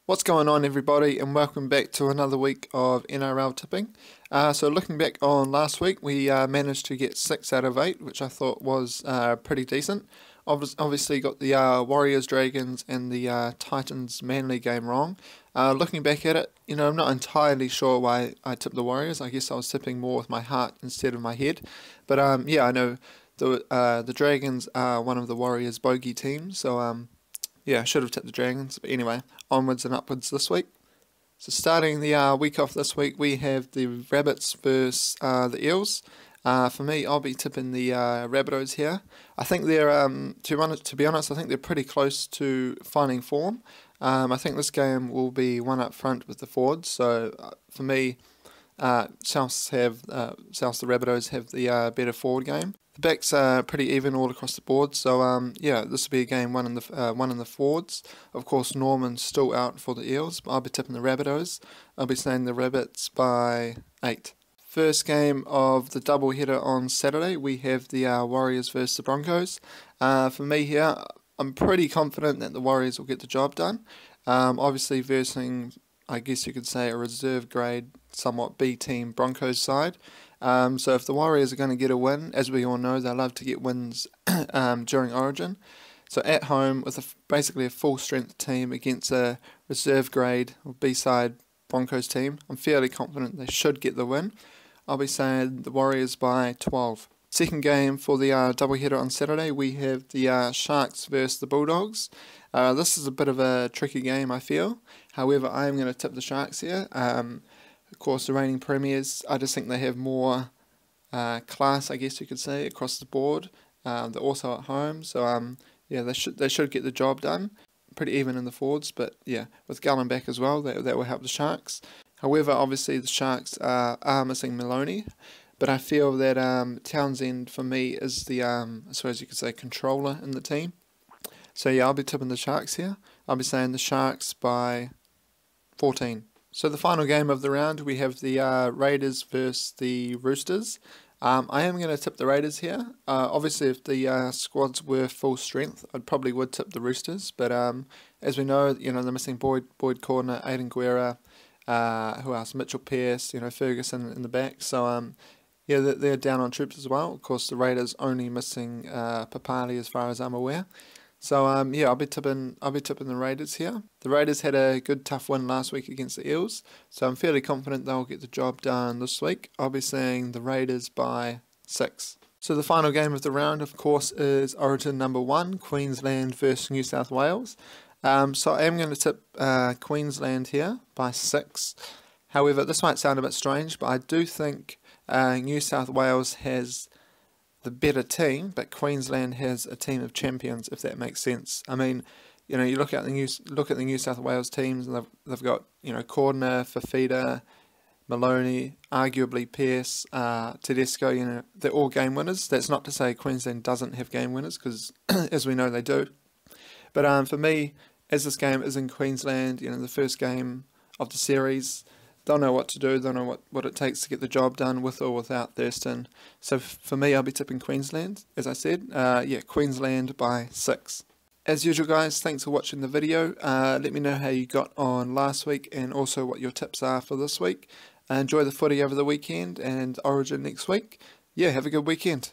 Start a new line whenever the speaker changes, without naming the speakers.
What's going on, everybody, and welcome back to another week of NRL Tipping. So looking back on last week, we managed to get 6 out of 8, which I thought was pretty decent. Obviously got the Warriors, Dragons and the Titans Manly game wrong. Looking back at it, I'm not entirely sure why I tipped the Warriors. I guess I was tipping more with my heart instead of my head. But yeah, I know the Dragons are one of the Warriors' bogey teams, so yeah, I should have tipped the Dragons, but anyway, onwards and upwards this week. So starting the week off this week, we have the Rabbits versus the Eels. For me, I'll be tipping the Rabbitohs here. I think they're, to be honest, I think they're pretty close to finding form. I think this game will be one up front with the forwards. So for me, South the Rabbitohs have the better forward game. The backs are pretty even all across the board, so yeah, this will be a game one in the forwards. Of course, Norman's still out for the Eels, but I'll be tipping the Rabbitohs. I'll be saying the Rabbits by 8. First game of the doubleheader on Saturday, we have the Warriors versus the Broncos. For me here, I'm pretty confident that the Warriors will get the job done. Obviously versing, I guess you could say, a reserve grade, somewhat B team Broncos side. So if the Warriors are going to get a win, as we all know, they love to get wins during Origin. So at home with basically a full strength team against a reserve grade or B-side Broncos team, I'm fairly confident they should get the win. I'll be saying the Warriors by 12. Second game for the doubleheader on Saturday, we have the Sharks versus the Bulldogs. This is a bit of a tricky game, I feel. However, I am going to tip the Sharks here. Of course, the reigning premiers, I just think they have more class, I guess you could say, across the board. They're also at home, so yeah, they should get the job done. Pretty even in the forwards, but yeah, with Gallen back as well, that will help the Sharks. However, obviously the Sharks are missing Maloney, but I feel that Townsend for me is the, I suppose you could say, controller in the team. So yeah, I'll be tipping the Sharks here. I'll be saying the Sharks by 14. So the final game of the round, we have the Raiders versus the Roosters. I am going to tip the Raiders here. Obviously, if the squads were full strength, I probably would tip the Roosters. But as we know, they're missing Boyd Cordner, Aiden Guerra, who else? Mitchell Pearce, Ferguson in the back. So yeah, they're down on troops as well. Of course, the Raiders only missing Papali as far as I'm aware. So yeah, I'll be tipping the Raiders here. The Raiders had a good tough win last week against the Eels, so I'm fairly confident they'll get the job done this week. I'll be saying the Raiders by 6. So the final game of the round, of course, is Origin number 1, Queensland versus New South Wales. So I am going to tip Queensland here by 6. However, this might sound a bit strange, but I do think New South Wales has the better team, but Queensland has a team of champions, if that makes sense. I mean, you look at the New South Wales teams, and they've got Cordner, Fafita, Maloney, arguably Pearce, Tedesco. They're all game winners. That's not to say Queensland doesn't have game winners, because as we know they do. But for me, as this game is in Queensland, the first game of the series, don't know what to do, don't know what it takes to get the job done with or without Thurston. So for me, I'll be tipping Queensland, as I said. Yeah, Queensland by 6. As usual, guys, thanks for watching the video. Let me know how you got on last week and also what your tips are for this week. Enjoy the footy over the weekend and Origin next week. Yeah, have a good weekend.